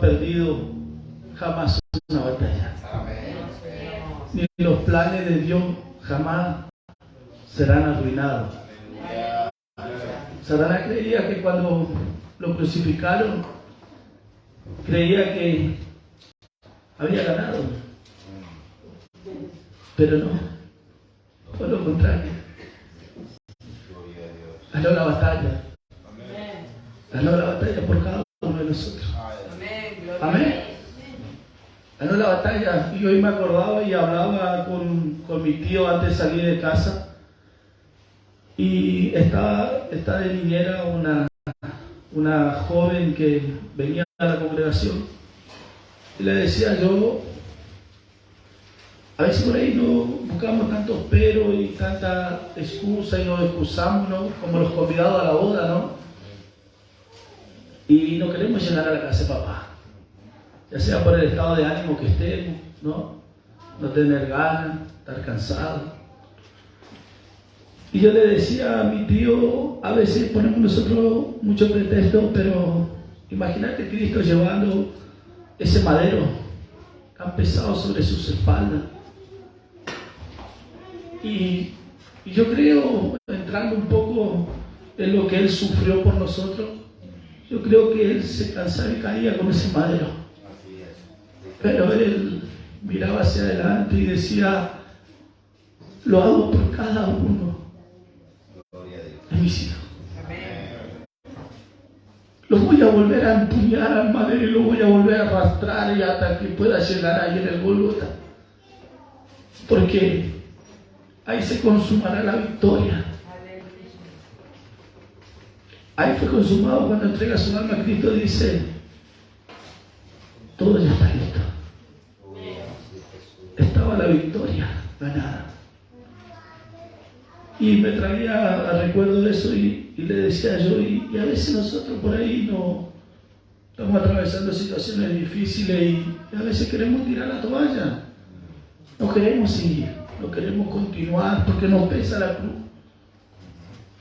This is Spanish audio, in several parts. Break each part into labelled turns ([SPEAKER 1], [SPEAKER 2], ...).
[SPEAKER 1] ha perdido jamás una batalla. Ni los planes de Dios jamás serán arruinados. Satanás creía que cuando lo crucificaron, creía que había ganado, pero no, fue lo contrario. Ganó la batalla. Ganó la batalla por cada uno de nosotros. Amén. Ganó la batalla. Y hoy me acordaba y hablaba con mi tío antes de salir de casa. Y estaba de niñera una joven que venía a la congregación. Y le decía yo, a veces por ahí no buscamos tantos peros y tanta excusa y nos excusamos, ¿no? Como los convidados a la boda, ¿no? Y no queremos llegar a la casa de papá, ya sea por el estado de ánimo que estemos, ¿no? No tener ganas, estar cansado. Y yo le decía a mi tío, a veces ponemos nosotros muchos pretextos, pero imagínate Cristo llevando ese madero tan pesado sobre sus espaldas. Y yo creo, entrando un poco en lo que Él sufrió por nosotros, yo creo que Él se cansaba y caía con ese madero. Pero Él miraba hacia adelante y decía, lo hago por cada uno de mis hijos. Los voy a volver a empuñar al madero y lo voy a volver a arrastrar y hasta que pueda llegar ahí en el Gólgota. Porque ahí se consumará la victoria. Ahí fue consumado cuando entrega su alma a Cristo, dice, todo ya está listo. Estaba la victoria ganada. Y me traía a recuerdo de eso y le decía yo, y a veces nosotros por ahí no estamos atravesando situaciones difíciles y a veces queremos tirar la toalla. No queremos seguir, no queremos continuar porque nos pesa la cruz.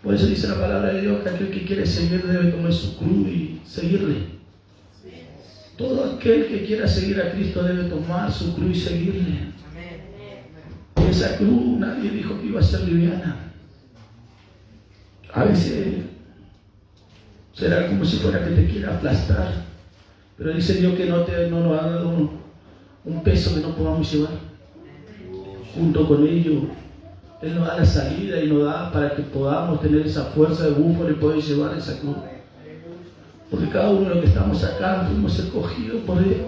[SPEAKER 1] Por eso dice la palabra de Dios que aquel que quiere seguir debe tomar su cruz y seguirle. Todo aquel que quiera seguir a Cristo debe tomar su cruz y seguirle. Y esa cruz nadie dijo que iba a ser liviana. A veces será como si fuera que te quiera aplastar, pero dice Dios que no nos ha dado un peso que no podamos llevar. Junto con ello, Él nos da la salida y nos da para que podamos tener esa fuerza de búfalo y poder llevar esa cruz. Porque cada uno de los que estamos acá fuimos escogidos por Él.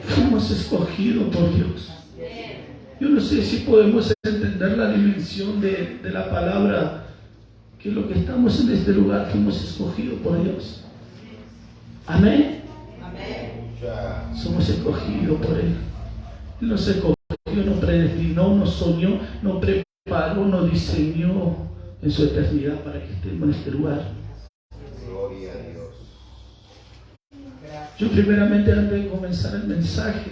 [SPEAKER 1] Fuimos escogidos por Dios. Yo no sé si podemos entender la dimensión de la palabra, que lo que estamos en este lugar fuimos escogidos por Dios. Amén. Amén. Somos escogidos por Él. Él nos escogió, nos predestinó, nos soñó, nos preparó, nos diseñó en su eternidad para que estemos en este lugar.
[SPEAKER 2] Gloria a Dios.
[SPEAKER 1] Yo primeramente, antes de comenzar el mensaje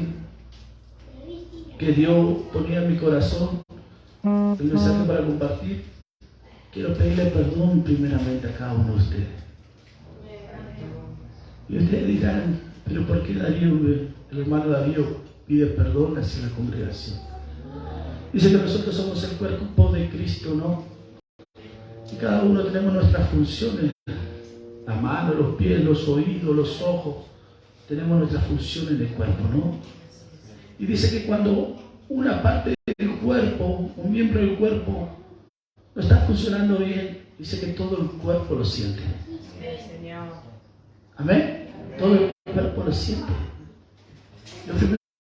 [SPEAKER 1] que Dios ponía en mi corazón, el mensaje para compartir, quiero pedirle perdón primeramente a cada uno de ustedes. Y ustedes dirán, pero ¿por qué Darío, el hermano Darío, pide perdón hacia la congregación? Dice que nosotros somos el cuerpo de Cristo, ¿no? Y cada uno tenemos nuestras funciones, la mano, los pies, los oídos, los ojos, tenemos nuestras funciones en el cuerpo, ¿no? Y dice que cuando una parte del cuerpo, un miembro del cuerpo, no está funcionando bien, dice que todo el cuerpo lo siente. Amén. Todo el cuerpo lo siente. Yo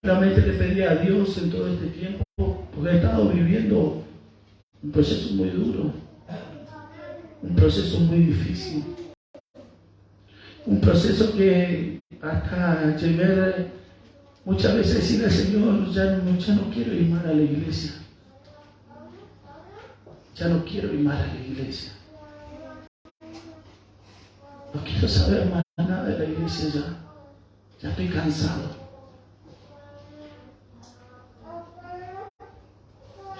[SPEAKER 1] primeramente le pedí a Dios en todo este tiempo, porque he estado viviendo un proceso muy duro, un proceso muy difícil, un proceso que hasta llegué muchas veces a decirle al Señor, ya no quiero ir más a la iglesia. Ya no quiero ir más a la iglesia. No quiero saber más nada de la iglesia ya. Ya estoy cansado.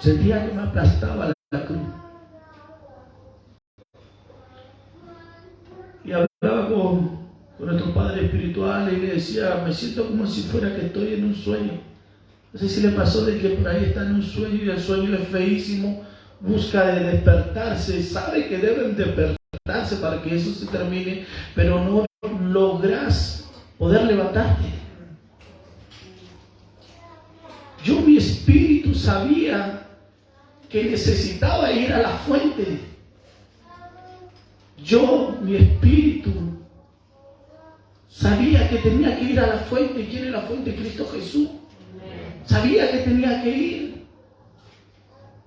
[SPEAKER 1] Sentía que me aplastaba la cruz. Y hablaba con nuestro padre espiritual y le decía, me siento como si fuera que estoy en un sueño. No sé si le pasó de que por ahí está en un sueño y el sueño es feísimo, busca de despertarse, sabe que deben despertarse para que eso se termine, pero no logras poder levantarte. Yo, mi espíritu sabía que necesitaba ir a la fuente. Yo, mi espíritu, sabía que tenía que ir a la fuente. ¿Quién es la fuente? Cristo Jesús. Sabía que tenía que ir,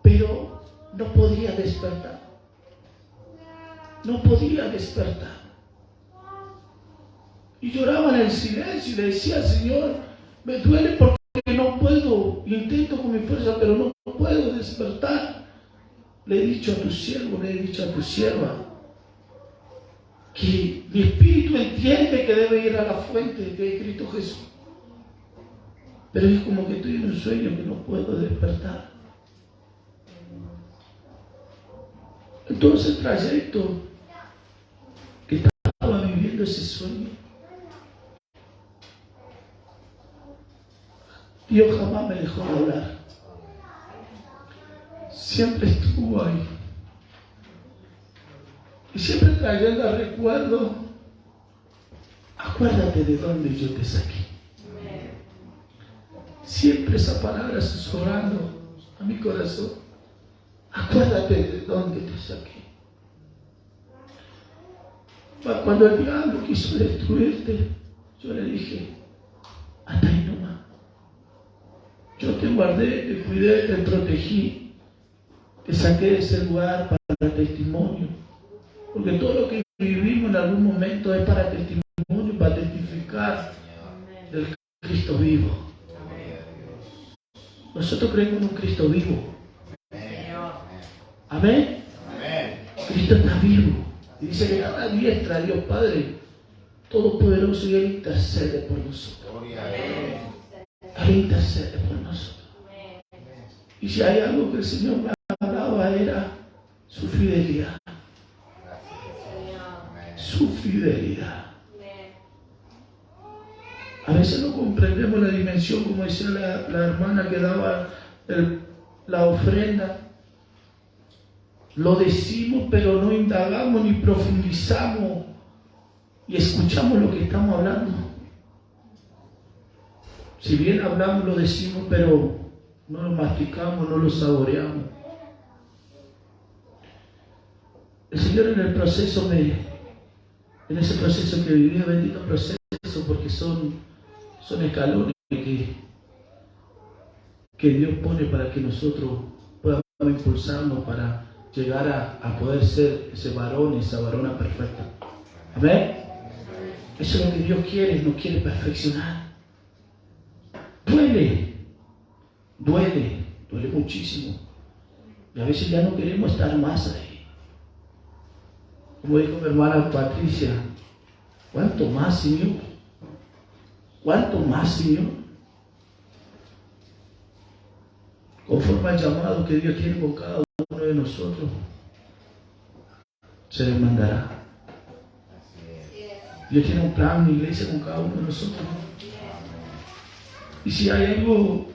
[SPEAKER 1] pero no podía despertar. No podía despertar. Y lloraba en el silencio y le decía, Señor, me duele porque no puedo, intento con mi fuerza, pero no puedo despertar. Le he dicho a tu siervo, le he dicho a tu sierva, que mi espíritu entiende que debe ir a la fuente que es Cristo Jesús. Pero es como que estoy en un sueño que no puedo despertar. Entonces el trayecto que estaba viviendo ese sueño, Dios jamás me dejó de hablar. Siempre estuvo ahí. Y siempre trayendo al recuerdo, acuérdate de dónde yo te saqué. Siempre esa palabra susurrando a mi corazón. Acuérdate de dónde te saqué. Cuando el diablo quiso destruirte, yo le dije, hasta ahí nomás. Yo te guardé, te cuidé, te protegí, te saqué de ese lugar para testimonio. Porque todo lo que vivimos en algún momento es para testimonio, para testificar del Cristo vivo. Nosotros creemos en un Cristo vivo. Amén. Cristo está vivo. Y dice que a la diestra de Dios Padre Todopoderoso y Él intercede por nosotros. Él intercede por nosotros. Y si hay algo que el Señor me hablaba era su fidelidad. Su fidelidad. A veces no comprendemos la dimensión, como decía la hermana que daba la ofrenda. Lo decimos, pero no indagamos ni profundizamos y escuchamos lo que estamos hablando. Si bien hablamos, lo decimos, pero no lo masticamos, no lo saboreamos. El Señor en el proceso en ese proceso que vivía, bendito proceso, porque son escalones que Dios pone para que nosotros podamos impulsarnos para llegar a poder ser ese varón, esa varona perfecta. Amén. Eso es lo que Dios quiere, nos quiere perfeccionar. Duele muchísimo. Y a veces ya no queremos estar más ahí. Como dijo mi hermana Patricia, ¿cuánto más, Señor? ¿Cuánto más, Señor? Conforme al llamado que Dios tiene con cada uno de nosotros, se les mandará. Dios tiene un plan, una iglesia con cada uno de nosotros. Y si hay algo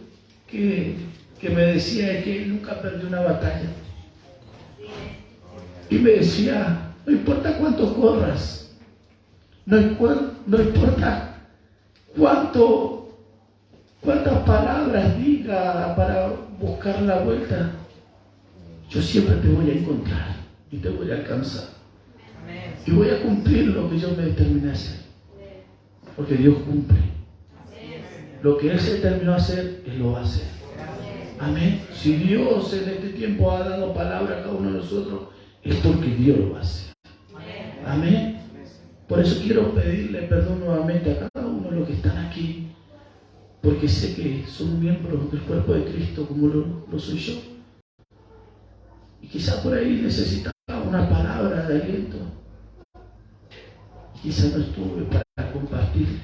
[SPEAKER 1] que me decía es que él nunca perdió una batalla. Y me decía, no importa cuánto corras, no importa cuántas palabras diga para buscar la vuelta, yo siempre te voy a encontrar y te voy a alcanzar. Y voy a cumplir lo que yo me determiné a hacer. Porque Dios cumple. Lo que Él se determinó a hacer, Él lo va a hacer. Amén. Si Dios en este tiempo ha dado palabra a cada uno de nosotros, es porque Dios lo va a hacer. Amén. Por eso quiero pedirle perdón nuevamente a cada uno de los que están aquí, porque sé que son miembros del cuerpo de Cristo como lo soy yo. Y quizá por ahí necesitaba una palabra de aliento. Quizá no estuve para compartir.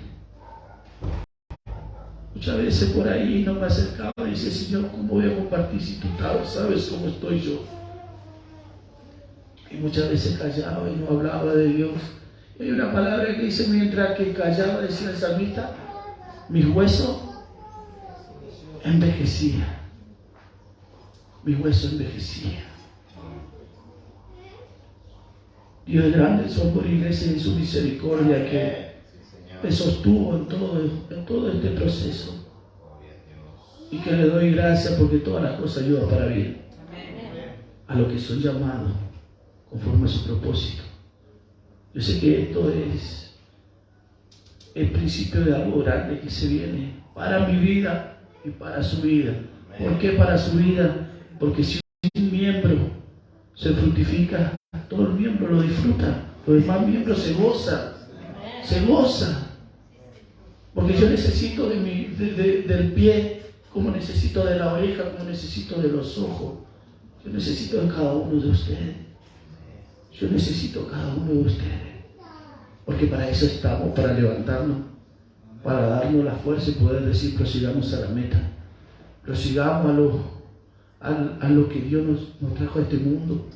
[SPEAKER 1] Muchas veces por ahí no me acercaba y decía, Señor, ¿cómo voy a compartir si tú sabes cómo estoy yo? Y muchas veces callaba y no hablaba de Dios. Hay una palabra que dice: mientras que callaba, decía el salmista, mis huesos envejecían. Mis huesos envejecían. Dios es grande, somos iglesia, y su misericordia que me sostuvo en todo este proceso. Y que le doy gracias porque todas las cosas ayudan para bien. A lo que soy llamado conforme a su propósito. Yo sé que esto es el principio de algo grande que se viene para mi vida y para su vida. ¿Por qué para su vida? Porque si un miembro se fructifica, todo el miembro lo disfruta, los demás miembros se gozan. Porque yo necesito del pie, como necesito de la oreja, como necesito de los ojos. Yo necesito de cada uno de ustedes. Yo necesito cada uno de ustedes. Porque para eso estamos, para levantarnos, para darnos la fuerza y poder decir: prosigamos a la meta. Prosigamos a lo que Dios nos trajo a este mundo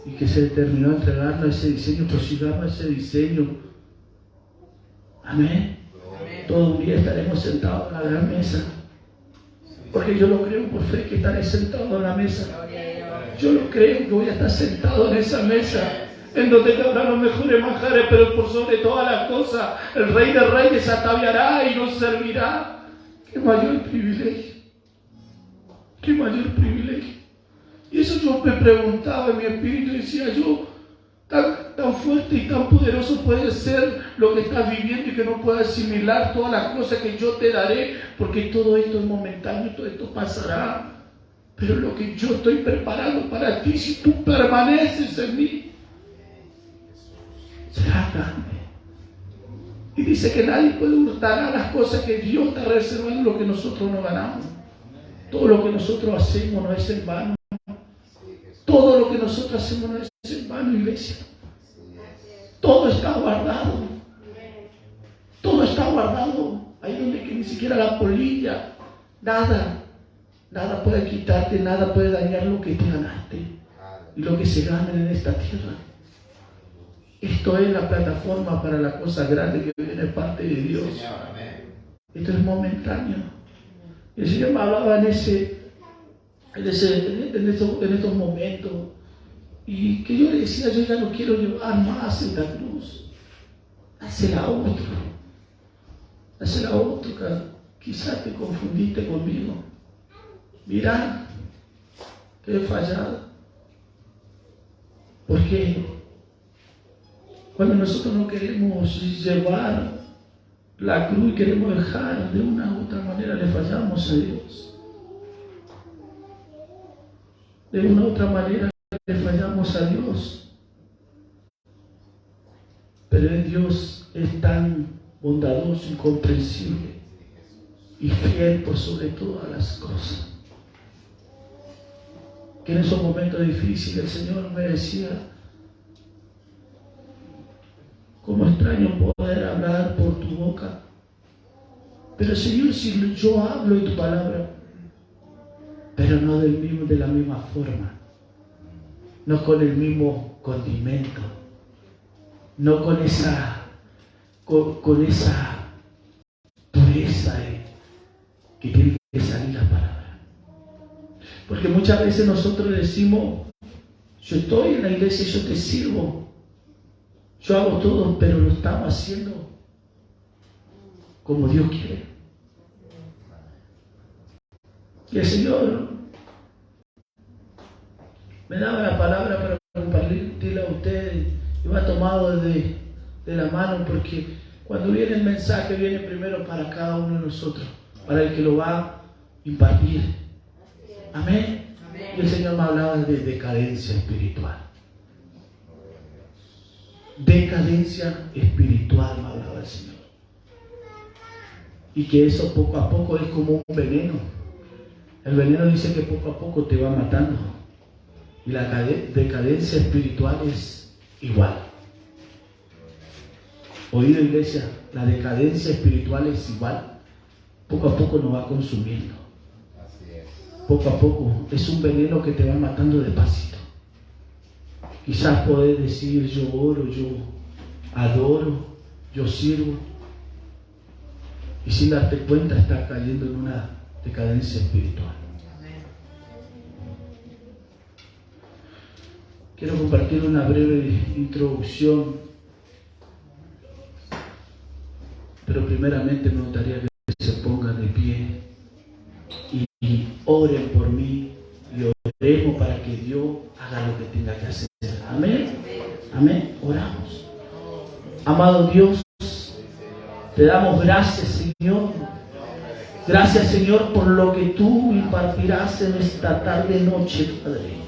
[SPEAKER 1] y que se determinó a entregarnos ese diseño. Prosigamos a ese diseño. Amén. Todo un día estaremos sentados en la gran mesa. Porque yo lo creo por fe que estaré sentado en la mesa. Yo lo creo que voy a estar sentado en esa mesa, en donde te habrá los mejores manjares, pero por sobre todas las cosas, el Rey de Reyes ataviará y nos servirá. ¡Qué mayor privilegio! ¡Qué mayor privilegio! Y eso yo me preguntaba en mi espíritu y decía yo: tan fuerte y tan poderoso puede ser lo que estás viviendo y que no puedas asimilar todas las cosas que yo te daré, porque todo esto es momentáneo, todo esto pasará. Pero lo que yo estoy preparando para ti, si tú permaneces en mí, será grande. Y dice que nadie puede hurtar a las cosas que Dios está reservando, lo que nosotros no ganamos. Todo lo que nosotros hacemos no es en vano. Todo lo que nosotros hacemos no es en vano, iglesia. Todo está guardado. Todo está guardado. Ahí donde que ni siquiera la polilla, nada puede quitarte, nada puede dañar lo que te ganaste y lo que se gana en esta tierra. Esto es la plataforma para la cosa grande que viene de parte de Dios. Esto es momentáneo. El Señor me hablaba en estos momentos, y que yo le decía: yo ya no quiero llevar más en la cruz. Hacela a otro. Quizás te confundiste conmigo. Mira que he fallado. Porque cuando nosotros no queremos llevar la cruz y queremos dejar, de una u otra manera le fallamos a Dios. De una u otra manera le fallamos a Dios. Pero Dios es tan bondadoso y comprensible y fiel por sobre todas las cosas, que en esos momentos difíciles el Señor me decía: cómo extraño poder hablar por tu boca, pero Señor, si yo hablo de tu palabra, pero no de la misma forma, no con el mismo condimento, no con esa pureza que tiene que salir la palabra. Porque muchas veces nosotros decimos: yo estoy en la iglesia, yo te sirvo, yo hago todo, pero lo estamos haciendo como Dios quiere. Y el Señor me daba la palabra para compartirla a ustedes, y va tomado de la mano, porque cuando viene el mensaje viene primero para cada uno de nosotros, para el que lo va a impartir. Amén. Y el Señor me hablaba de decadencia espiritual. Decadencia espiritual me hablaba el Señor. Y que eso poco a poco es como un veneno. El veneno dice que poco a poco te va matando. Y la decadencia espiritual es igual. Oído, iglesia, la decadencia espiritual es igual. Poco a poco nos va consumiendo. Poco a poco es un veneno que te va matando despacito. Quizás podés decir: yo oro, yo adoro, yo sirvo, y sin darte cuenta estás cayendo en una decadencia espiritual. Quiero compartir una breve introducción, pero primeramente me gustaría que se pongan de pie y oren por mí y oremos para que Dios haga lo que tenga que hacer. Amén. Amén. Oramos. Amado Dios, te damos gracias, Señor. Gracias, Señor, por lo que tú impartirás en esta tarde noche, Padre.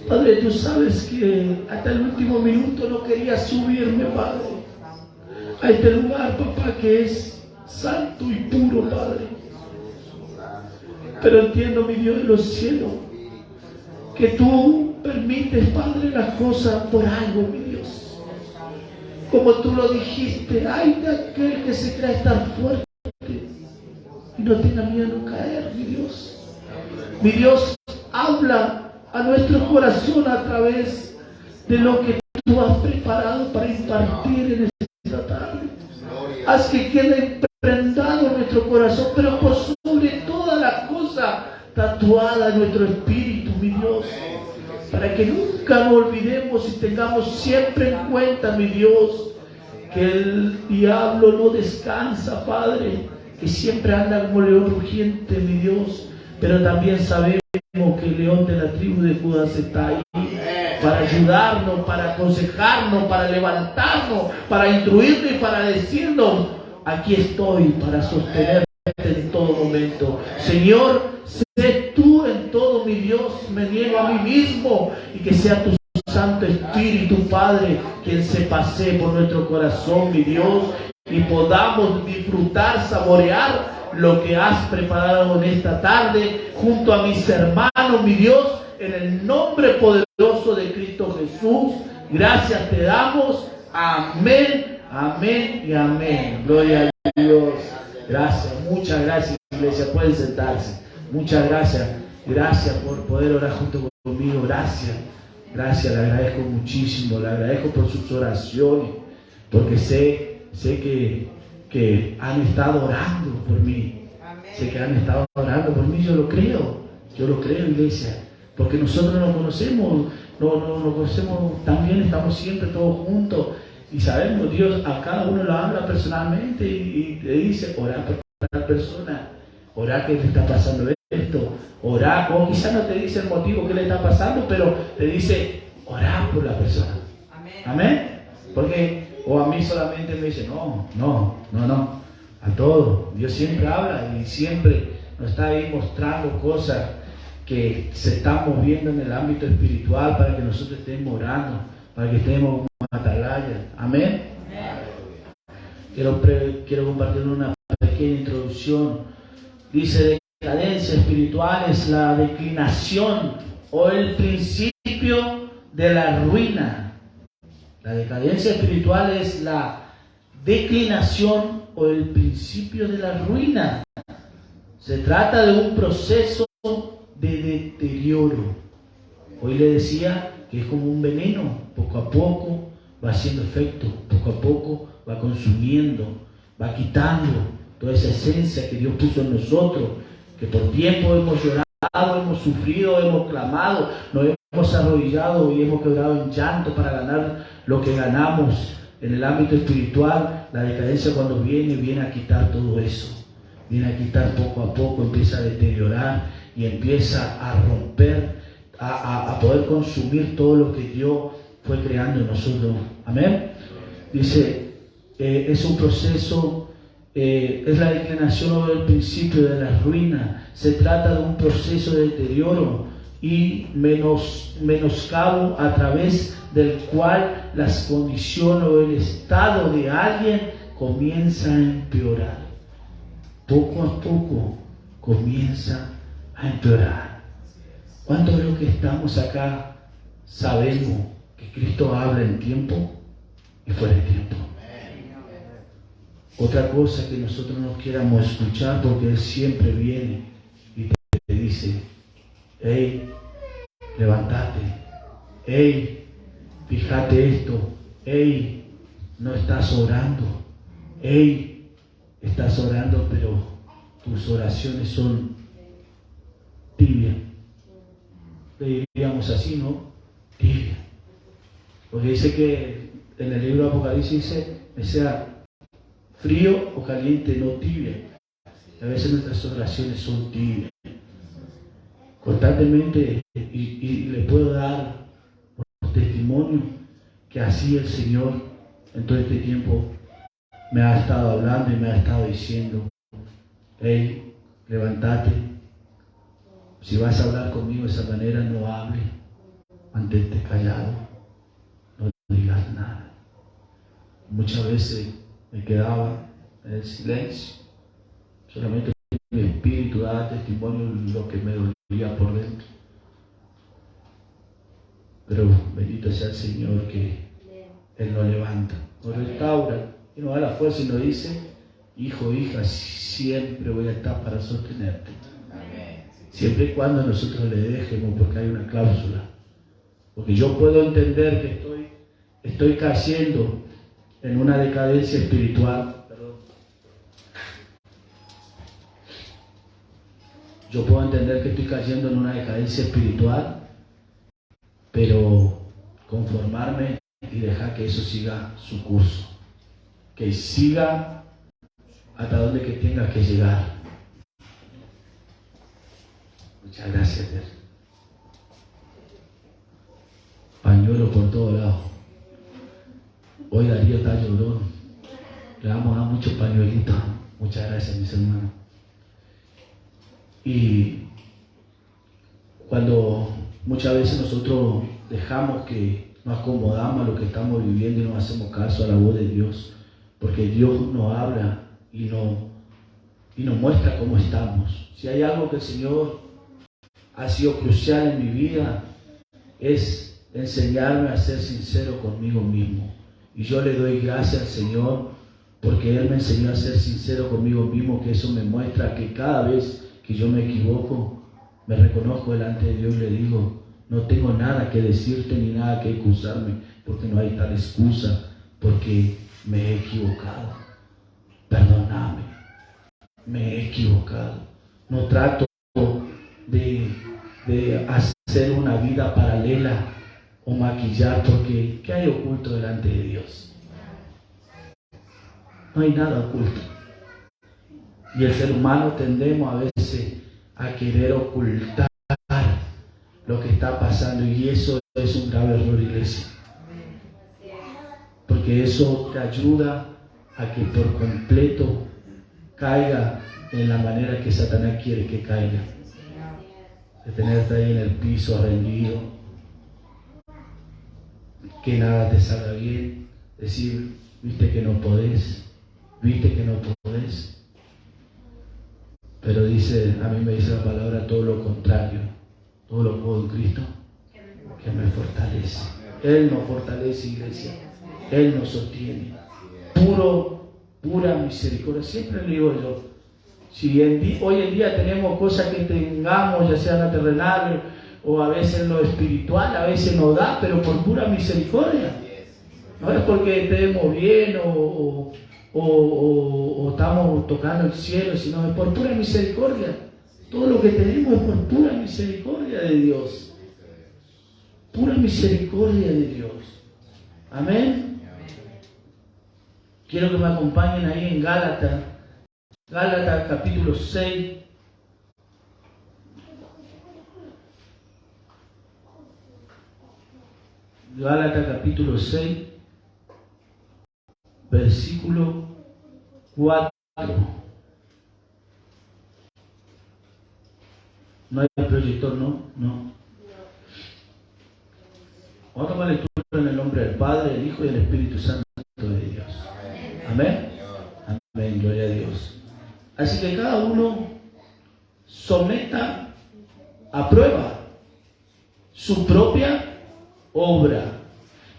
[SPEAKER 1] Padre, tú sabes que hasta el último minuto no quería subirme, Padre, a este lugar, papá, que es santo y puro, Padre. Pero entiendo, mi Dios de los cielos, que tú permites, Padre, las cosas por algo, mi Dios. Como tú lo dijiste, ay de aquel que se cree estar fuerte y no tenga miedo de caer, mi Dios. Mi Dios, habla a nuestro corazón a través de lo que tú has preparado para impartir en esta tarde. Haz que quede prendado en nuestro corazón, pero por sobre todas las cosas tatuada en nuestro espíritu, mi Dios, para que nunca nos olvidemos y tengamos siempre en cuenta, mi Dios, que el diablo no descansa, Padre, que siempre anda como león rugiente, mi Dios, pero también sabemos que el león de la tribu de Judas está ahí para ayudarnos, para aconsejarnos, para levantarnos, para instruirnos y para decirnos: aquí estoy para sostenerte en todo momento. Señor, sé tú en todo, mi Dios. Me niego a mí mismo y que sea tu Santo Espíritu, Padre, quien se pase por nuestro corazón, mi Dios, y podamos disfrutar, saborear lo que has preparado en esta tarde junto a mis hermanos, mi Dios, en el nombre poderoso de Cristo Jesús. Gracias te damos. Amén, amén y amén. Gloria a Dios. Gracias, muchas gracias, iglesia. Pueden sentarse. Muchas gracias. Gracias por poder orar junto conmigo. Gracias. Gracias, le agradezco muchísimo. Le agradezco por sus oraciones, porque sé que han estado orando por mí. Sé que han estado orando por mí. Yo lo creo, iglesia, porque nosotros nos conocemos, nos conocemos también, estamos siempre todos juntos y sabemos, Dios a cada uno lo habla personalmente y le dice: orá por tal persona, orá que le está pasando esto, orá, o quizás no te dice el motivo que le está pasando, pero te dice: orá por la persona. Amén. Porque o a mí solamente me dice: no, a todos. Dios siempre habla y siempre nos está ahí mostrando cosas que se están moviendo en el ámbito espiritual para que nosotros estemos orando, para que estemos como atalaya. Amén. Quiero compartir una pequeña introducción. Dice: decadencia espiritual es la declinación o el principio de la ruina. La decadencia espiritual es la declinación o el principio de la ruina. Se trata de un proceso de deterioro. Hoy le decía que es como un veneno, poco a poco va haciendo efecto, poco a poco va consumiendo, va quitando toda esa esencia que Dios puso en nosotros, que por tiempo hemos llorado, hemos sufrido, hemos clamado, nos hemos arrodillado y hemos quebrado en llanto para ganar lo que ganamos en el ámbito espiritual. La decadencia, cuando viene a quitar todo eso, viene a quitar poco a poco, empieza a deteriorar y empieza a romper, a poder consumir todo lo que Dios fue creando en nosotros. Amén. Dice, es un proceso, es la declinación del principio de la ruina. Se trata de un proceso de deterioro y menoscabo a través del cual las condiciones o el estado de alguien comienza a empeorar. Poco a poco comienza a empeorar. ¿Cuántos de los que estamos acá sabemos que Cristo habla en tiempo y fuera de tiempo? Otra cosa que nosotros no queramos escuchar, porque Él siempre viene y te dice: hey, levántate, hey, fíjate esto, hey, no estás orando. Hey, estás orando, pero tus oraciones son tibias. Le diríamos así, ¿no? Tibia. Porque dice que en el libro de Apocalipsis dice que sea frío o caliente, no tibia. A veces nuestras oraciones son tibias. Constantemente, y le puedo dar por testimonio que así el Señor en todo este tiempo me ha estado hablando y me ha estado diciendo: hey, levántate. Si vas a hablar conmigo de esa manera, no hable, mantente callado, no digas nada. Muchas veces me quedaba en el silencio, solamente mi espíritu daba testimonio de lo que me dolía por dentro. Pero bendito sea el Señor, que Él nos levanta, nos restaura y nos da la fuerza y nos dice: hijo, hija, siempre voy a estar para sostenerte. Siempre y cuando nosotros le dejemos, porque hay una cláusula. Porque yo puedo entender que estoy cayendo en una decadencia espiritual. Perdón. Yo puedo entender que estoy cayendo en una decadencia espiritual, pero conformarme y dejar que eso siga su curso. Que siga hasta donde que tenga que llegar. Muchas gracias, Dios. Pañuelo por todos lados. Hoy Darío está llorón. Le vamos a dar muchos pañuelitos. Muchas gracias, mis hermanos. Y cuando muchas veces nosotros dejamos que nos acomodamos a lo que estamos viviendo y no hacemos caso a la voz de Dios, porque Dios nos habla y nos muestra cómo estamos. Si hay algo que el Señor ha sido crucial en mi vida, es enseñarme a ser sincero conmigo mismo. Y yo le doy gracias al Señor porque Él me enseñó a ser sincero conmigo mismo, que eso me muestra que cada vez que yo me equivoco, me reconozco delante de Dios y le digo: no tengo nada que decirte ni nada que excusarme, porque no hay tal excusa, porque me he equivocado. Perdóname, me he equivocado. No trato de hacer una vida paralela o maquillar, porque ¿qué hay oculto delante de Dios? No hay nada oculto. Y el ser humano tendemos a veces a querer ocultar lo que está pasando, y eso es un grave error, iglesia. Porque eso te ayuda a que por completo caiga en la manera que Satanás quiere que caiga. De tenerte ahí en el piso rendido, que nada te salga bien, decir: viste que no podés, viste que no podés. Pero dice, a mí me dice la palabra todo lo contrario: todo lo puedo en Cristo que me fortalece. Él nos fortalece, iglesia. Él nos sostiene. Pura misericordia. Siempre le digo yo, si hoy en día tenemos cosas que tengamos, ya sea en lo terrenal o a veces en lo espiritual, a veces nos da, pero por pura misericordia. No es porque estemos bien o estamos tocando el cielo, sino es por pura misericordia. Todo lo que tenemos es por pura misericordia de Dios. Pura misericordia de Dios. Amén. Quiero que me acompañen ahí en Gálatas capítulo 6. Gálatas capítulo 6, versículo 4. No hay proyector, ¿no? No. Vamos a tomar lectura en el nombre del Padre, del Hijo y del Espíritu Santo de Dios. Amén. Amén, gloria a Dios. Así que cada uno someta a prueba su propia obra,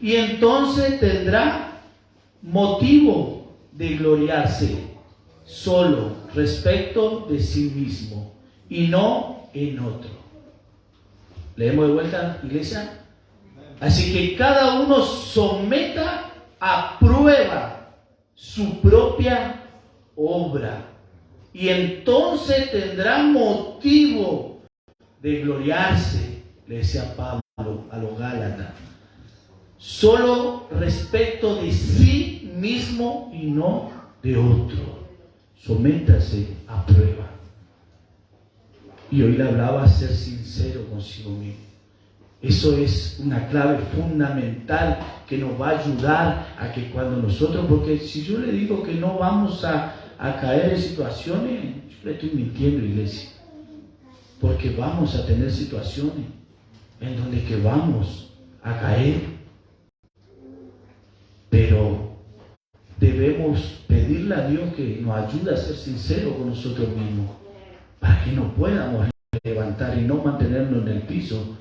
[SPEAKER 1] y entonces tendrá motivo de gloriarse solo respecto de sí mismo y no en otro. Leemos de vuelta, iglesia. Así que cada uno someta aprueba su propia obra. Y entonces tendrán motivo de gloriarse, le decía Pablo a los Gálatas, solo respecto de sí mismo y no de otro. Sométase a prueba. Y hoy le hablaba a ser sincero consigo mismo. Eso es una clave fundamental que nos va a ayudar a que cuando nosotros, porque si yo le digo que no vamos a caer en situaciones, yo le estoy mintiendo, iglesia. Porque vamos a tener situaciones en donde que vamos a caer. Pero debemos pedirle a Dios que nos ayude a ser sinceros con nosotros mismos, para que nos podamos levantar y no mantenernos en el piso.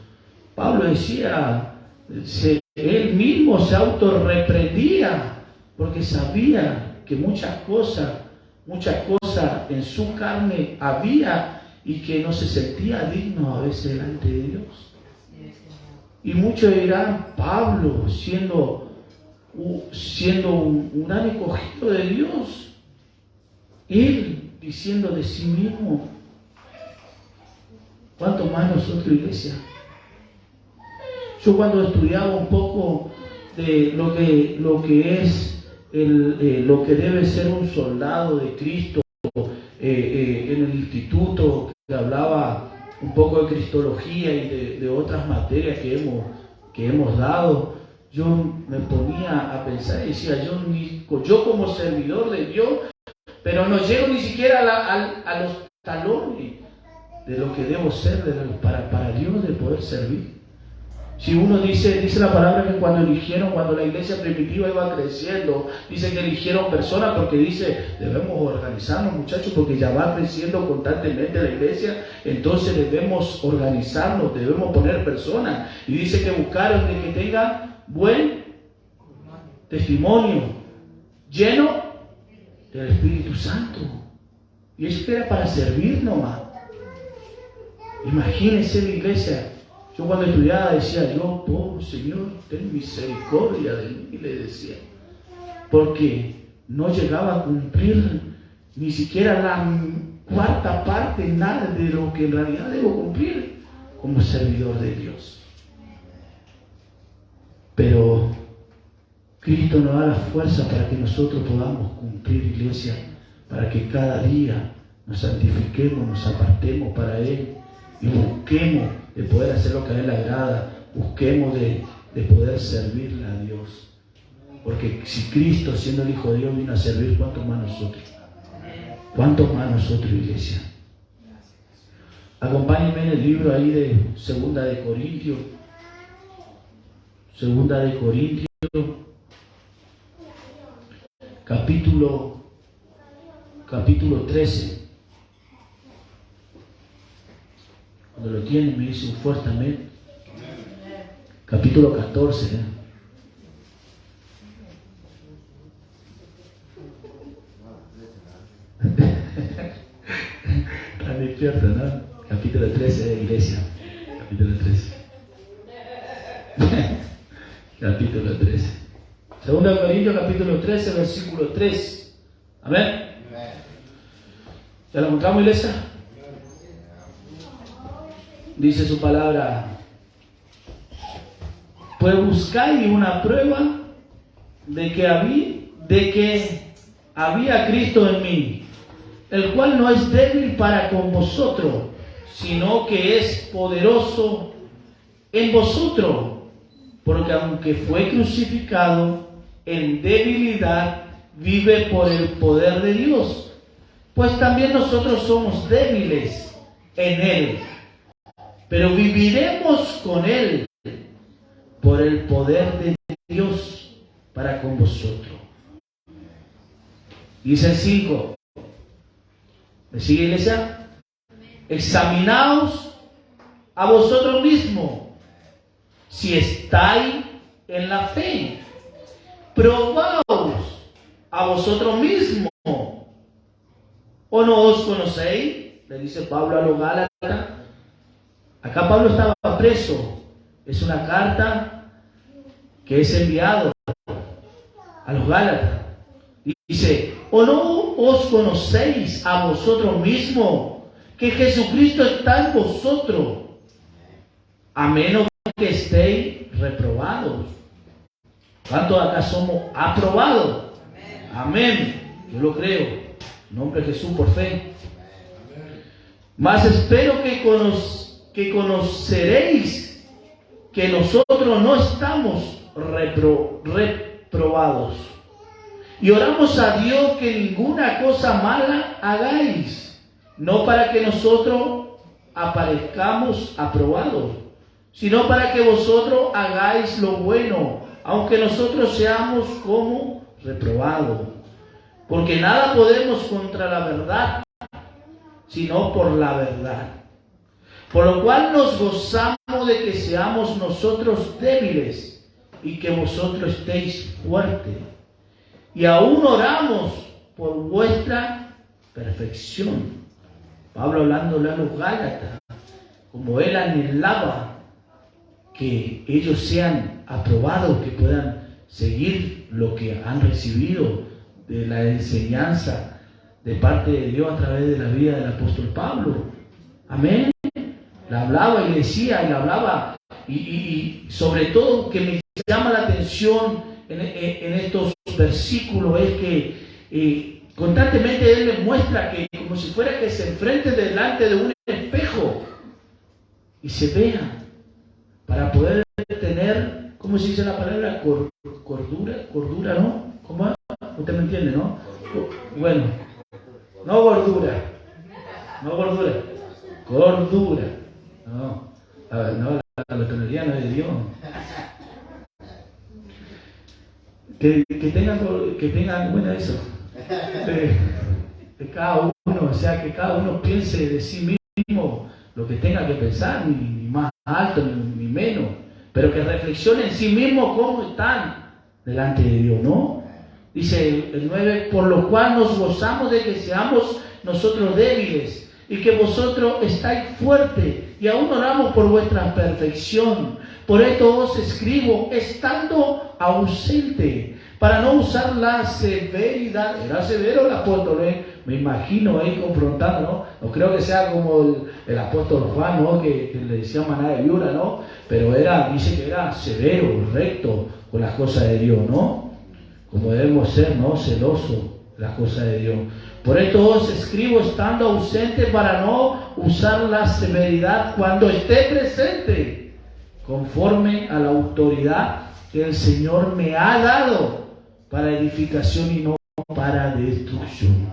[SPEAKER 1] Pablo decía, él mismo se autorreprendía, porque sabía que muchas cosas en su carne había y que no se sentía digno a veces delante de Dios. Y muchos dirán, Pablo, siendo un gran escogido de Dios, él diciendo de sí mismo, ¿cuánto más nosotros, iglesia? Yo cuando estudiaba un poco de lo que es lo que debe ser un soldado de Cristo en el instituto, que hablaba un poco de cristología y de otras materias que hemos dado, yo me ponía a pensar y decía, yo como servidor de Dios, pero no llego ni siquiera a los talones de lo que debo ser para Dios, de poder servir. Si uno dice la palabra que cuando la iglesia primitiva iba creciendo, dice que eligieron personas porque dice, debemos organizarnos, muchachos, porque ya va creciendo constantemente la iglesia, entonces debemos organizarnos, debemos poner personas. Y dice que buscaron de que tenga buen testimonio, lleno del Espíritu Santo. Y eso era para servir nomás. Imagínense la iglesia. Yo cuando estudiaba decía, yo, pobre Señor, ten misericordia de mí, le decía. Porque no llegaba a cumplir ni siquiera la cuarta parte, nada de lo que en realidad debo cumplir como servidor de Dios. Pero Cristo nos da la fuerza para que nosotros podamos cumplir, iglesia, para que cada día nos santifiquemos, nos apartemos para Él y busquemos de poder hacer lo que a Él le agrada, busquemos de poder servirle a Dios. Porque si Cristo, siendo el Hijo de Dios, vino a servir, ¿cuántos más nosotros? ¿Cuántos más nosotros, iglesia? Acompáñenme en el libro ahí de Segunda de Corintios. Segunda de Corintios, capítulo 13. Cuando lo tienen me dice un fuerte amén. Capítulo 14. Están despiertos, ¿no? Capítulo 13 de iglesia. Capítulo 13. Capítulo 13. Segunda de Corintios, capítulo 13, versículo 3. Amén. ¿Ya lo encontramos, iglesia? Dice su palabra: pues buscáis una prueba de que había Cristo en mí, el cual no es débil para con vosotros, sino que es poderoso en vosotros. Porque aunque fue crucificado en debilidad, vive por el poder de Dios. Pues también nosotros somos débiles en Él, pero viviremos con Él por el poder de Dios para con vosotros. Dice el 5. ¿Me sigue, iglesia? Examinaos a vosotros mismos si estáis en la fe. Probaos a vosotros mismos. ¿O no os conocéis? Le dice Pablo a los Gálatas. Acá Pablo estaba preso. Es una carta que es enviado a los Gálatas. Dice, ¿o no os conocéis a vosotros mismos que Jesucristo está en vosotros, a menos que estéis reprobados? ¿Cuántos acá somos aprobados? Amén. Yo lo creo. En nombre de Jesús, por fe. Mas espero que conoceréis que nosotros no estamos reprobados. Y oramos a Dios que ninguna cosa mala hagáis, no para que nosotros aparezcamos aprobados, sino para que vosotros hagáis lo bueno, aunque nosotros seamos como reprobados. Porque nada podemos contra la verdad, sino por la verdad. Por lo cual nos gozamos de que seamos nosotros débiles y que vosotros estéis fuertes. Y aún oramos por vuestra perfección. Pablo hablándole a los Gálatas, como él anhelaba que ellos sean aprobados, que puedan seguir lo que han recibido de la enseñanza de parte de Dios a través de la vida del apóstol Pablo. Amén. Le hablaba y le decía, y le hablaba, y sobre todo que me llama la atención en estos versículos es que constantemente él les muestra que como si fuera que se enfrente delante de un espejo y se vea para poder tener, ¿cómo se dice la palabra? Cordura, ¿no? ¿Cómo? Usted me entiende, ¿no? Bueno, no gordura, cordura. No, la glotonería no es de Dios. Que tengan, bueno, eso, de cada uno, o sea, que cada uno piense de sí mismo lo que tenga que pensar, ni más alto ni menos, pero que reflexione en sí mismo cómo están delante de Dios, ¿no? Dice el 9, por lo cual nos gozamos de que seamos nosotros débiles y que vosotros estáis fuertes, y aún oramos por vuestra perfección. Por esto os escribo estando ausente, para no usar la severidad. Era severo el apóstol, me imagino ahí confrontando, ¿no? No creo que sea como el apóstol Juan, ¿no? Que le decía maná de viuda, ¿no? Pero dice que era severo, recto con las cosas de Dios, ¿no? Como debemos ser, ¿no? Celosos de las cosas de Dios. Por esto os escribo estando ausente, para no usar la severidad cuando esté presente, conforme a la autoridad que el Señor me ha dado para edificación y no para destrucción.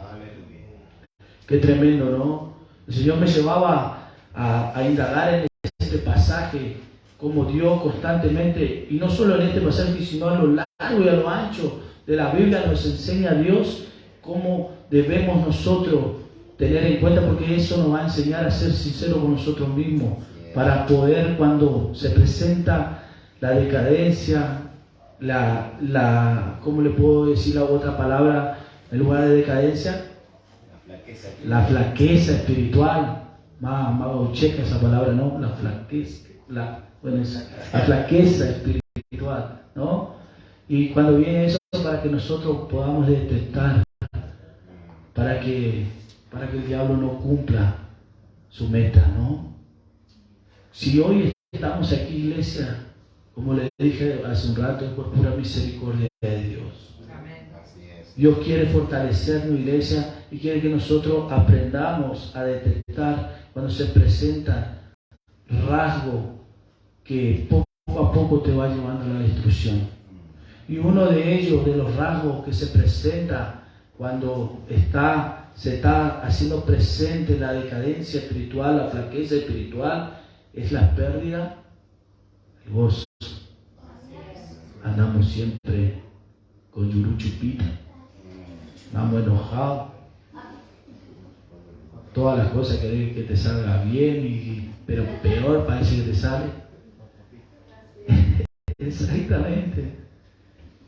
[SPEAKER 1] Qué tremendo, ¿no? El Señor me llevaba a indagar en este pasaje, como Dios constantemente, y no solo en este pasaje, sino a lo largo y a lo ancho de la Biblia, nos enseña a Dios cómo debemos nosotros tener en cuenta, porque eso nos va a enseñar a ser sinceros con nosotros mismos, para poder, cuando se presenta la decadencia, ¿cómo le puedo decir la otra palabra en lugar de decadencia? La flaqueza espiritual, más checa esa palabra, ¿no? La flaqueza espiritual, ¿no? Y cuando viene eso, para que nosotros podamos detectar, para que el diablo no cumpla su meta, ¿no? Si hoy estamos aquí, iglesia, como le dije hace un rato, es por pura misericordia de Dios. Dios quiere fortalecernos, iglesia, y quiere que nosotros aprendamos a detectar cuando se presenta rasgos que poco a poco te va llevando a la destrucción. Y uno de ellos, de los rasgos que se presenta cuando se está haciendo presente la decadencia espiritual, la flaqueza espiritual, es la pérdida del gozo. Andamos siempre con yuruchupita, andamos enojados, todas las cosas que te salga bien, pero peor parece que te sale. Exactamente.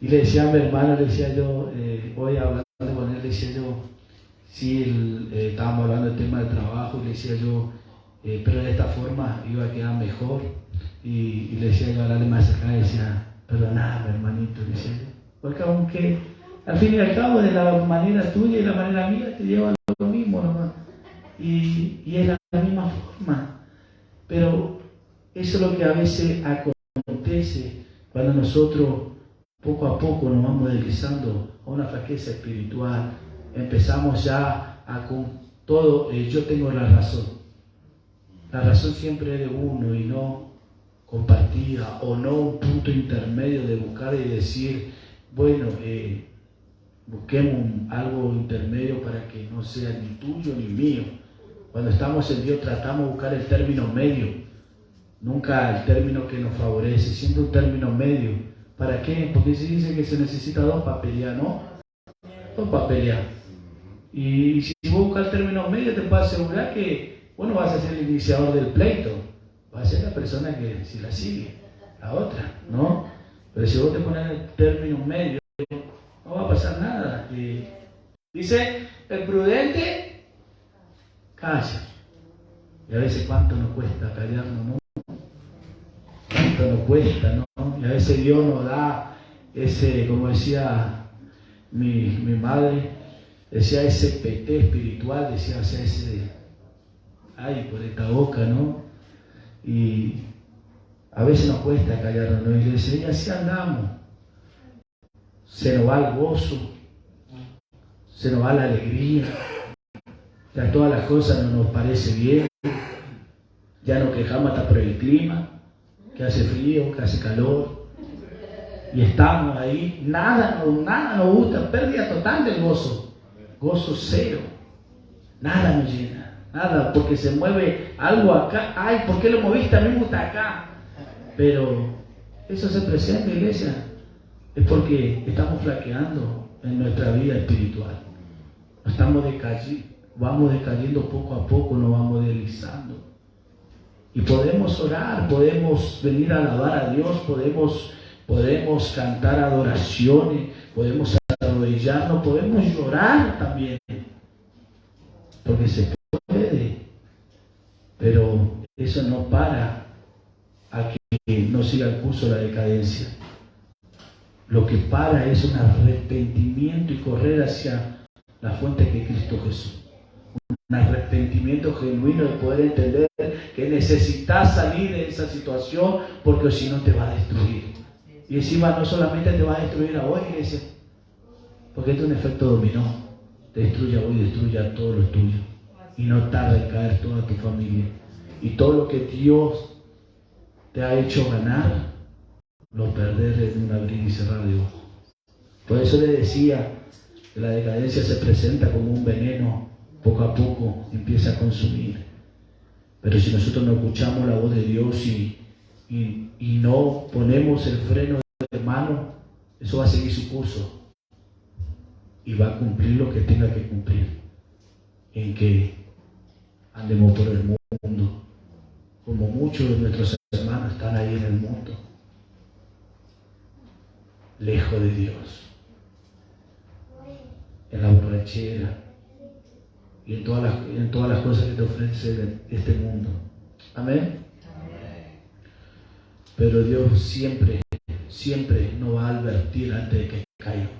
[SPEAKER 1] Y le decía a mi hermano, le decía yo, hoy hablando con él, le decía yo, sí, estábamos hablando del tema del trabajo, y le decía yo, pero de esta forma iba a quedar mejor. Y le decía yo, hablarle más acá, y decía, perdoname, hermanito, le decía yo, Porque aunque al fin y al cabo de la manera tuya y la manera mía te lleva a lo mismo nomás. Y es la misma forma. Pero eso es lo que a veces acontece cuando nosotros poco a poco nos vamos deslizando a una flaqueza espiritual. Empezamos ya con todo, yo tengo la razón. La razón siempre es de uno y no compartida, o no un punto intermedio de buscar y decir, bueno, busquemos algo intermedio para que no sea ni tuyo ni mío. Cuando estamos en Dios tratamos de buscar el término medio, nunca el término que nos favorece, siempre un término medio. ¿Para qué? Porque se dice que se necesita dos para pelear, ¿no? Dos para pelear. Y si vos buscas el término medio, te puedo asegurar que vos no vas a ser el iniciador del pleito, vas a ser la persona que si la sigue, la otra, ¿no? Pero si vos te pones el término medio, no va a pasar nada. Dice, el prudente calla. Y a veces cuánto nos cuesta callarnos, ¿no? Cuánto nos cuesta, ¿no? Y a veces Dios nos da ese, como decía mi madre, decía ese peté espiritual, decía, o sea, ese, ay, por esta boca, ¿no? Y a veces nos cuesta callarnos, ¿no? Y le decía, y así andamos. Se nos va el gozo, se nos va la alegría, ya todas las cosas no nos parece bien, ya nos quejamos hasta por el clima, que hace frío, que hace calor, y estamos ahí, nada nos gusta, pérdida total del gozo cero, nada nos llena, nada, porque se mueve algo acá, ay, ¿por qué lo moviste? A mí me gusta acá, pero eso se presenta, iglesia, es porque estamos flaqueando en nuestra vida espiritual, vamos decayendo poco a poco, nos vamos deslizando. Y podemos orar, podemos venir a alabar a Dios, podemos cantar adoraciones, podemos arrodillarnos, podemos llorar también, porque se puede, pero eso no para a que no siga el curso de la decadencia. Lo que para es un arrepentimiento y correr hacia la fuente que es Cristo Jesús. Un arrepentimiento genuino de poder entender que necesitas salir de esa situación porque si no te va a destruir. Y encima no solamente te va a destruir a vos, iglesia, porque esto es un efecto dominó. Te destruye a vos y destruye a todos los tuyos. Y no tarda en caer toda tu familia. Y todo lo que Dios te ha hecho ganar, lo perdés en un abrir y cerrar de ojos. Por eso le decía que la decadencia se presenta como un veneno, poco a poco empieza a consumir. Pero si nosotros no escuchamos la voz de Dios y no ponemos el freno de mano, eso va a seguir su curso y va a cumplir lo que tenga que cumplir, en que andemos por el mundo, como muchos de nuestros hermanos están ahí en el mundo, lejos de Dios, en la borrachera y en todas las cosas que te ofrece este mundo. Amén. Pero Dios siempre nos va a advertir antes de que caiga.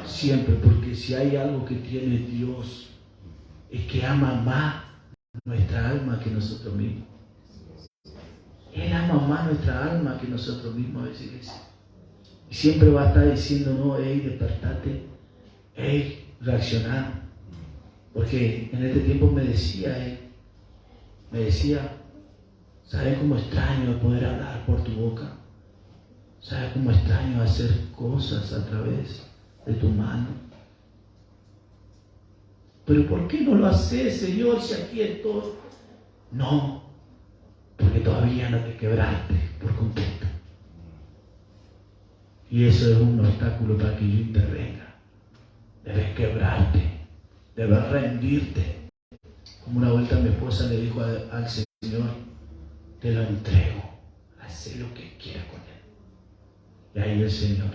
[SPEAKER 1] Siempre, porque si hay algo que tiene Dios, es que ama más nuestra alma que nosotros mismos. Él ama más nuestra alma que nosotros mismos a veces. Y siempre va a estar diciendo, no, hey, despertate, hey, reaccionar. Porque en este tiempo me decía, ¿sabes cómo extraño poder hablar por tu boca? ¿Sabes cómo extraño hacer cosas a través de tu mano? ¿Pero por qué no lo haces, Señor, si aquí estoy? No, porque todavía no te quebraste por completo. Y eso es un obstáculo para que yo intervenga. Debes quebrarte, debes rendirte. Como una vuelta mi esposa le dijo al Señor, te lo entrego, haz lo que quieras con él. Y ahí el Señor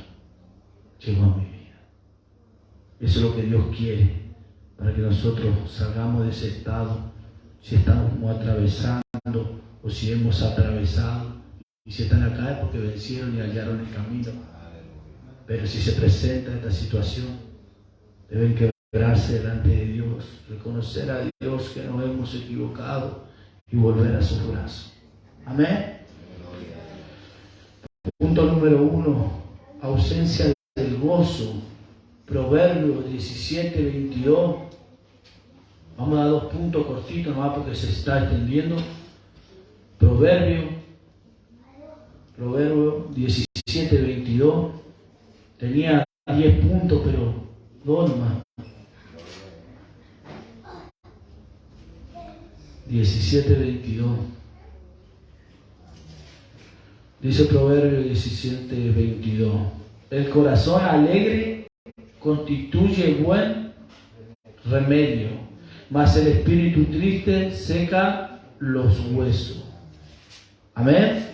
[SPEAKER 1] llegó a mi vida. Eso es lo que Dios quiere, para que nosotros salgamos de ese estado, si estamos atravesando o si hemos atravesado, y si están acá es porque vencieron y hallaron el camino. Pero si se presenta esta situación, deben quebrarse delante de Dios, reconocer a Dios que nos hemos equivocado y volver a sus brazos. Amén. Punto número 1, ausencia del gozo. Proverbios 17:22. Vamos a dar 2 puntos cortitos nomás porque se está extendiendo. Proverbio 17:22. Tenía 10 puntos, pero 2 nomás. 17:22. Dice Proverbio 17:22. El corazón alegre constituye buen remedio, mas el espíritu triste seca los huesos. Amén.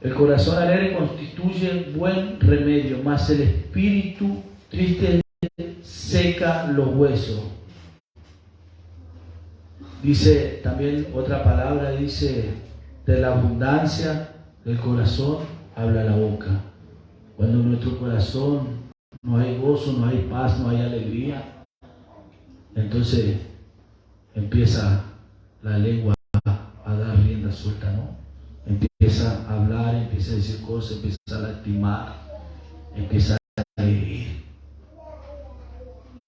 [SPEAKER 1] El corazón alegre constituye buen remedio, mas el espíritu triste seca los huesos. Dice también otra palabra, dice, de la abundancia del corazón habla la boca. Cuando en nuestro corazón no hay gozo, no hay paz, no hay alegría, entonces empieza la lengua a dar rienda suelta, ¿no? Empieza a hablar, empieza a decir cosas, empieza a lastimar, empieza a herir.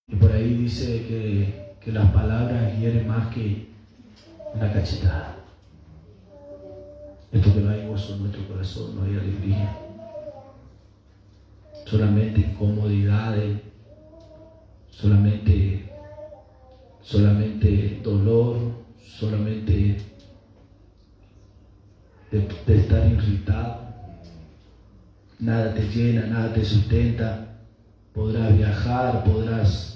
[SPEAKER 1] Y por ahí dice que las palabras hieren más que una cachetada. Es porque no hay gozo en nuestro corazón, no hay alegría. Solamente incomodidades, solamente dolor, solamente de estar irritado. Nada te llena, nada te sustenta. Podrás viajar, podrás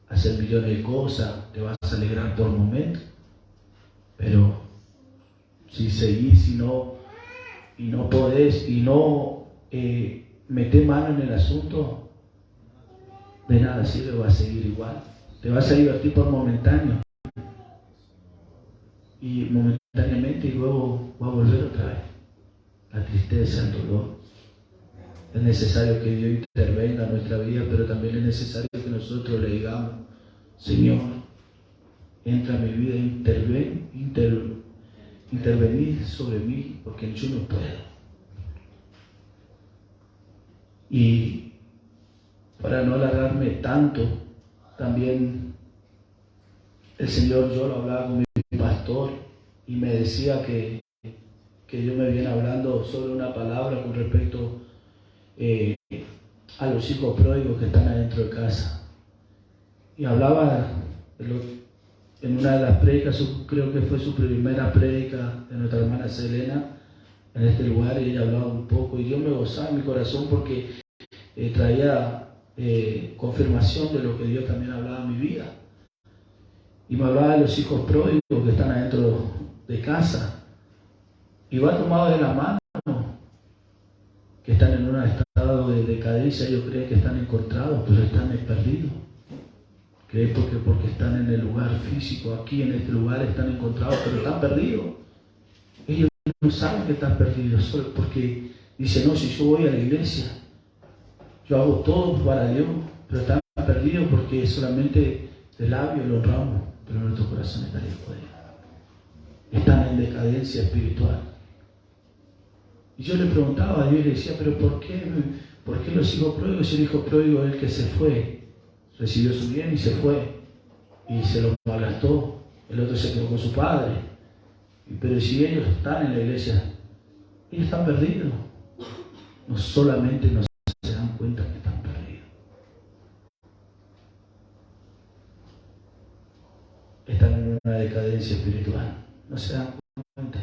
[SPEAKER 1] hacer millones de cosas, te vas a alegrar por momentos, pero si seguís y no podés y no metés mano en el asunto, de nada sirve, va a seguir igual. Te vas a divertir por momentáneo y momentáneamente y luego va a volver otra vez la tristeza, el dolor. Es necesario que Dios intervenga en nuestra vida, pero también es necesario que nosotros le digamos: Señor, entra a mi vida, intervenir sobre mí, porque yo no puedo. Y para no alargarme tanto, también el Señor, yo lo hablaba con mi pastor y me decía que Dios me viene hablando sobre una palabra con respecto a los hijos pródigos que están adentro de casa. Y hablaba en una de las prédicas, creo que fue su primera prédica de nuestra hermana Selena en este lugar, y ella hablaba un poco y yo me gozaba en mi corazón porque traía confirmación de lo que Dios también hablaba en mi vida. Y me hablaba de los hijos pródigos que están adentro de casa y va tomado de la mano, que están en un estado de decadencia. Ellos creen que están encontrados, pero están perdidos. Creen porque están en el lugar físico, aquí en este lugar están encontrados, pero están perdidos. Ellos no saben que están perdidos, solo porque dicen: no, si yo voy a la iglesia, yo hago todo para Dios, pero están perdidos porque solamente de labios lo honramos, pero nuestro corazón está lejos de Él. Están en decadencia espiritual. Y yo le preguntaba a Dios y le decía: pero ¿por qué los hijos pródigos? El hijo pródigo es el que se fue, recibió su bien y se fue, y se lo malgastó. El otro se quedó con su padre. Pero si ellos están en la iglesia, ellos están perdidos. No solamente no se dan cuenta que están perdidos, están en una decadencia espiritual, no se dan cuenta.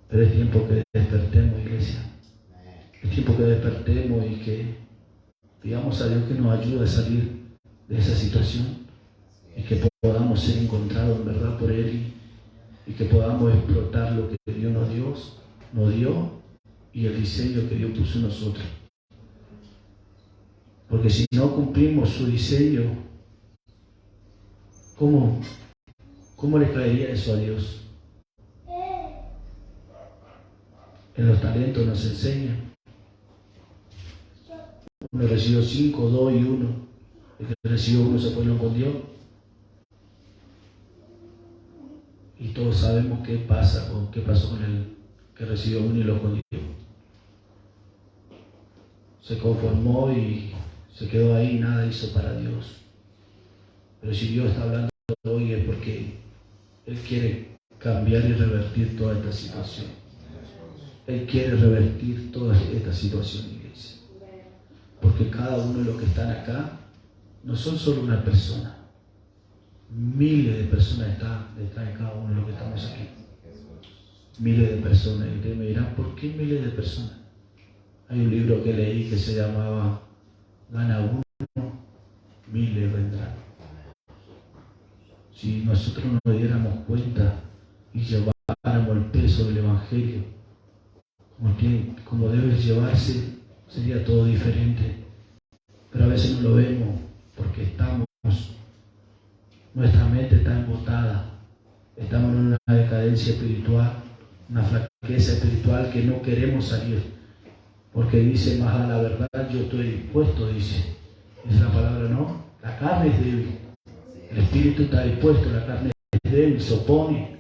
[SPEAKER 1] Pero es tiempo que despertemos, iglesia. Es tiempo que despertemos y que pidamos a Dios que nos ayude a salir de esa situación y que podamos ser encontrados en verdad por Él y que podamos explotar lo que Dios nos dio y el diseño que Dios puso en nosotros. Porque si no cumplimos su diseño, ¿cómo le caería eso a Dios? En los talentos nos enseñan. Uno recibió 5, 2 y 1. El que recibió 1 se fue y lo escondió. Y todos sabemos qué pasó con el que recibió 1 y lo escondió. Se conformó y se quedó ahí y nada hizo para Dios. Pero si Dios está hablando hoy es porque Él quiere cambiar y revertir toda esta situación. Él quiere revertir toda esta situación, iglesia. Porque cada uno de los que están acá no son solo una persona. Miles de personas están detrás de cada uno de los que estamos aquí. Miles de personas. Y ustedes me dirán, ¿por qué miles de personas? Hay un libro que leí que se llamaba Gana uno, miles vendrán. Si nosotros nos diéramos cuenta y lleváramos el peso del Evangelio como debe llevarse, sería todo diferente. Pero a veces no lo vemos porque nuestra mente está embotada, estamos en una decadencia espiritual, una flaqueza espiritual que no queremos salir. Porque dice, más a la verdad yo estoy dispuesto, dice la palabra, ¿no? La carne es débil, el espíritu está dispuesto, la carne es débil, se opone.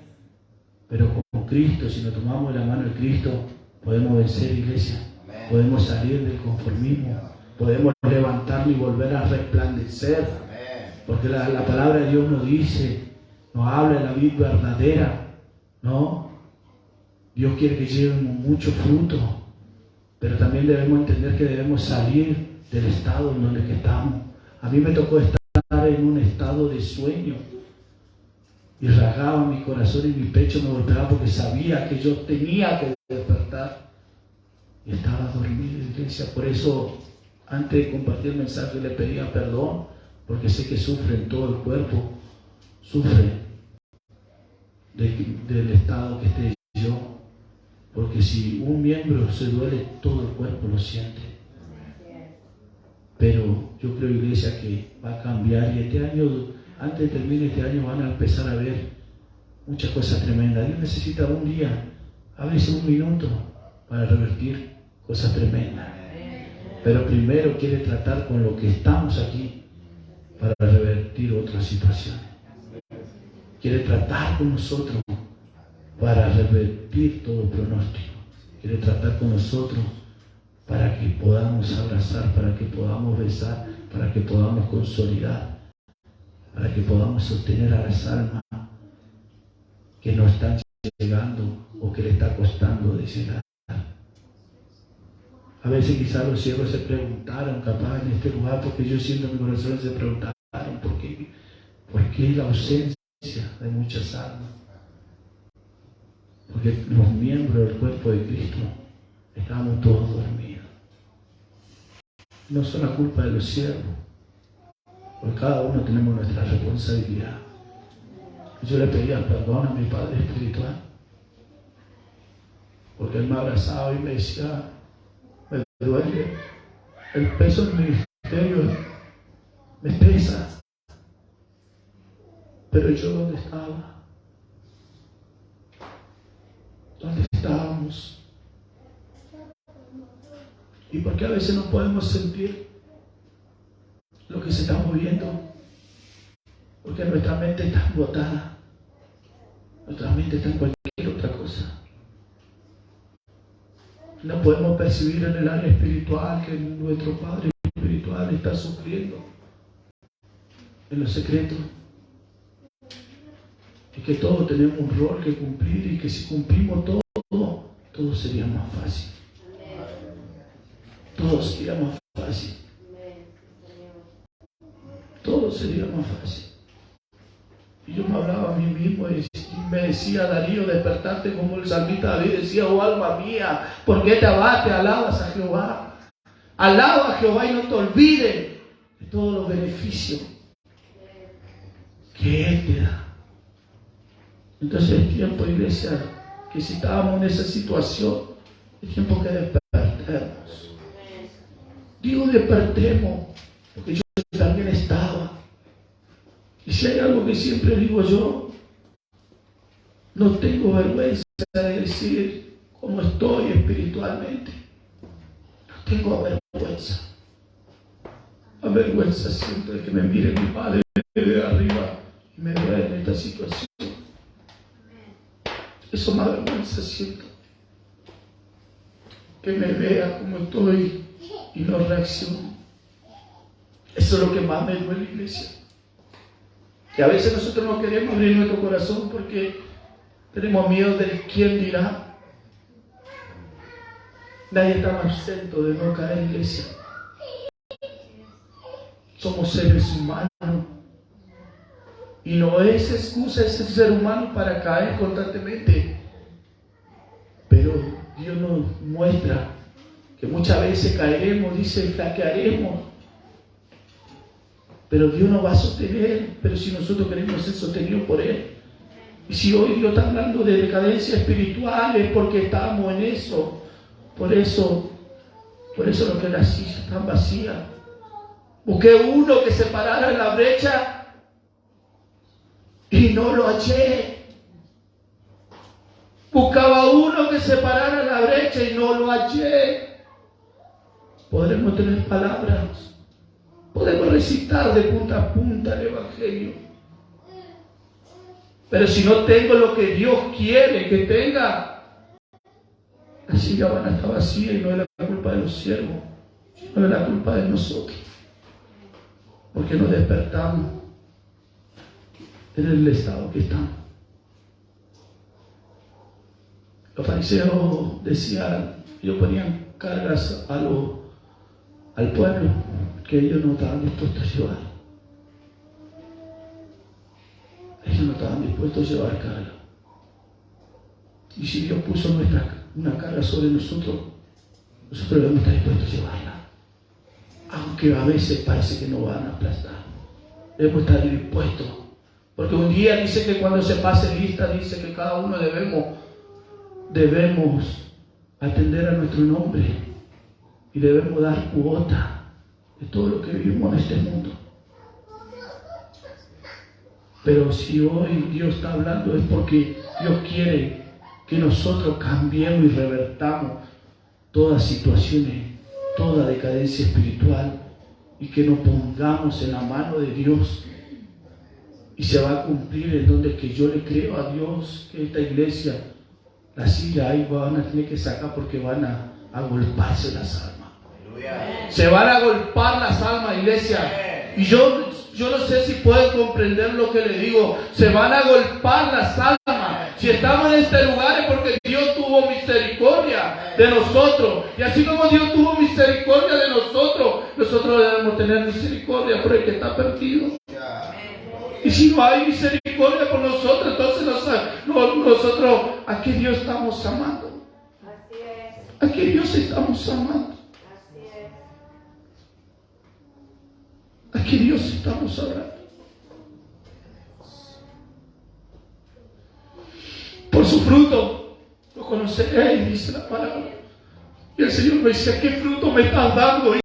[SPEAKER 1] Pero con Cristo, si nos tomamos de la mano de Cristo, podemos vencer, iglesia. Podemos salir del conformismo, podemos levantarnos y volver a resplandecer. Porque la palabra de Dios nos dice, nos habla de la vida verdadera, ¿no? Dios quiere que llevemos mucho fruto. Pero también debemos entender que debemos salir del estado en donde estamos. A mí me tocó estar en un estado de sueño. Y rasgaba mi corazón y mi pecho me golpeaba porque sabía que yo tenía que despertar. Y estaba dormido, iglesia. Por eso, antes de compartir el mensaje, le pedía perdón. Porque sé que sufre en todo el cuerpo. Sufre del estado que esté yo. Porque si un miembro se duele, todo el cuerpo lo siente. Pero yo creo, iglesia, que va a cambiar. Y este año, antes de terminar este año, van a empezar a ver muchas cosas tremendas. Dios necesita un día, a veces un minuto, para revertir cosas tremendas. Pero primero quiere tratar con lo que estamos aquí para revertir otras situaciones. Quiere tratar con nosotros para revertir todo pronóstico. Quiere tratar con nosotros para que podamos abrazar, para que podamos besar, para que podamos consolidar, para que podamos sostener a las almas que no están llegando o que le está costando de llegar. A veces quizás los ciegos se preguntaron, capaz en este lugar, porque yo siento en mi corazón se preguntaron, ¿por qué la ausencia de muchas almas? Porque los miembros del cuerpo de Cristo estábamos todos dormidos. No son la culpa de los siervos, porque cada uno tenemos nuestra responsabilidad. Yo le pedía perdón a mi Padre espiritual, porque Él me abrazaba y me decía, me duele, el peso del ministerio me pesa, pero yo ¿dónde estaba? ¿Dónde estábamos? ¿Y por qué a veces no podemos sentir lo que se está moviendo? Porque nuestra mente está embotada. Nuestra mente está en cualquier otra cosa. No podemos percibir en el área espiritual que nuestro Padre espiritual está sufriendo en los secretos. Y que todos tenemos un rol que cumplir y que si cumplimos todo sería más fácil. Todo sería más fácil. Todo sería más fácil. Y yo me hablaba a mí mismo y me decía, Darío, despertarte como el salmista David decía, oh alma mía, ¿por qué te abates? Alabas a Jehová. Alaba a Jehová y no te olvides de todos los beneficios que Él te da. Entonces es tiempo, iglesia, que si estábamos en esa situación, es tiempo que despertemos. Digo despertemos, porque yo también estaba. Y si hay algo que siempre digo yo, no tengo vergüenza de decir como estoy espiritualmente. No tengo vergüenza. Avergüenza siento de que me mire mi Padre de arriba y me duele en esta situación. Eso me avergüenza siento. Que me vea como estoy y no reacciono. Eso es lo que más me duele, iglesia. Que a veces nosotros no queremos abrir nuestro corazón porque tenemos miedo del quién dirá. Nadie está más exento de no caer, iglesia. Somos seres humanos. Y no es excusa ese ser humano para caer constantemente. Pero Dios nos muestra que muchas veces caeremos, dice, flaquearemos. Pero Dios nos va a sostener, pero si nosotros queremos ser sostenidos por Él. Y si hoy Dios está hablando de decadencia espiritual es porque estamos en eso. Por eso lo que las sillas están vacías. Busqué uno que se parara en la brecha y no lo hallé. Buscaba uno que se parara en la brecha y no lo hallé. Podremos tener palabras, podemos recitar de punta a punta el Evangelio, pero si no tengo lo que Dios quiere que tenga, la silla van a estar vacía y no es la culpa de los siervos, sino es la culpa de nosotros, porque nos despertamos en el estado que estamos. Los fariseos decían, ellos ponían cargas al pueblo que ellos no estaban dispuestos a llevar. Ellos no estaban dispuestos a llevar carga. Y si Dios puso una carga sobre nosotros debemos estar dispuestos a llevarla. Aunque a veces parece que nos van a aplastar. Debemos estar dispuestos. Porque un día dice que cuando se pase lista, dice que cada uno debemos atender a nuestro nombre y debemos dar cuota de todo lo que vivimos en este mundo. Pero si hoy Dios está hablando es porque Dios quiere que nosotros cambiemos y revertamos todas situaciones, toda decadencia espiritual y que nos pongamos en la mano de Dios. Y se va a cumplir en donde que yo le creo a Dios que esta iglesia, la silla ahí van a tener que sacar porque van a agolparse las almas. Se van a agolpar las almas, iglesia. Y yo no sé si pueden comprender lo que le digo. Se van a agolpar las almas. Si estamos en este lugar es porque Dios tuvo misericordia de nosotros. Y así como Dios tuvo misericordia de nosotros debemos tener misericordia por el que está perdido. Y si no hay misericordia por nosotros, entonces nosotros, ¿a qué Dios estamos amando? ¿A qué Dios estamos amando? ¿A qué Dios estamos hablando? Por su fruto lo conoceréis, dice la palabra. Y el Señor me dice, ¿qué fruto me estás dando?